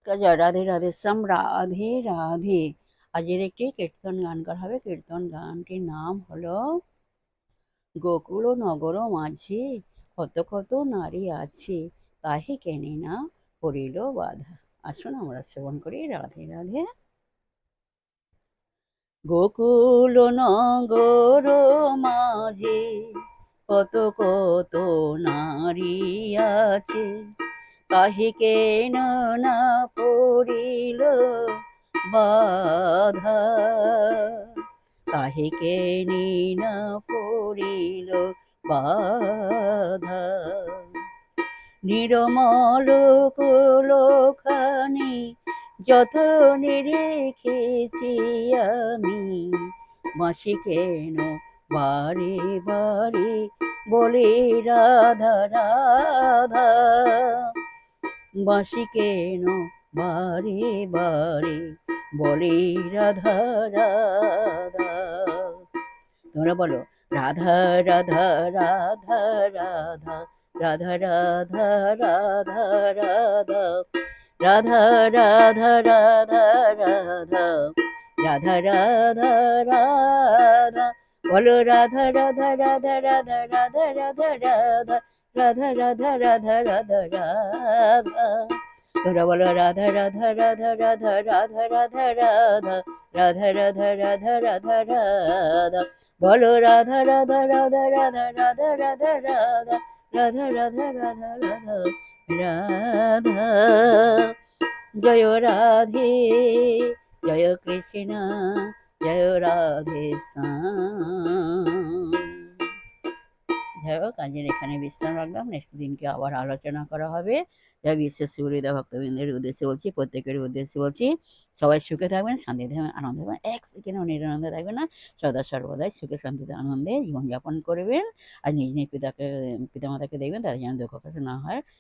জয় রাধে রাধে শ্যাম রাধে রাধে। আজের একটি কীর্তন গান করা হবে। কীর্তন গানটির নাম হলো গোকুল নগর মাঝে কত কত নারী আছে, কাহে কেনে না পড়িল বাধা। আসুন আমরা শ্রবণ করি। রাধে রাধে। গোকুল নগর মাঝে কত কত নারী আছে, কাহে কেন না পড়িল বাধা, কাহে কেনি না পড়িল বাধা। নির্মল কুলখানি যতনে রেখেছি আমি, মাসি কেন বারে বারে বলে রাধা রাধা, বাঁশি কেন বারে বারে বলে রাধা রাধা। তোমরা বলো রাধা রাধা রাধা রাধা, রাধা রাধা রাধা রাধা, রাধা রাধা রাধা রাধা, রাধা রাধা রাধা। বলো রাধা রাধা রাধা রাধা রাধা রাধা রাধা, রাধা রাধা রাধা রাধা রাধা। তোরা বলো রাধা রাধা রাধা রাধা রাধা রাধা রাধা, রাধা রাধা রাধা রাধা রাধা। বলো রাধা রাধা রাধা রাধা রাধা রাধা রাধা, রাধা রাধা রাধা রাধা রাধা। জয় রাধে জয় কৃষ্ণ, জয় রাধে শ্যাম। যাই হোক, আজকের এখানে বিশ্রাম রাখলাম। নেক্সট দিনকে আবার আলোচনা করা হবে। যা বিশেষ সুবিধা ভক্তবৃন্দের উদ্দেশ্যে বলছি, প্রত্যেকের উদ্দেশ্যে বলছি, সবাই সুখে থাকবেন, শান্তিতে থাকবেন, আনন্দে থাকবেন, এক সেকেন্ডও নিরানন্দে থাকবেন না, সদা সর্বদাই সুখে শান্তিতে আনন্দে জীবনযাপন করবেন। আর নিজ নিজ পিতামাতাকে দেখবেন, তাদের যেন দুঃখ কষ্ট না হয়।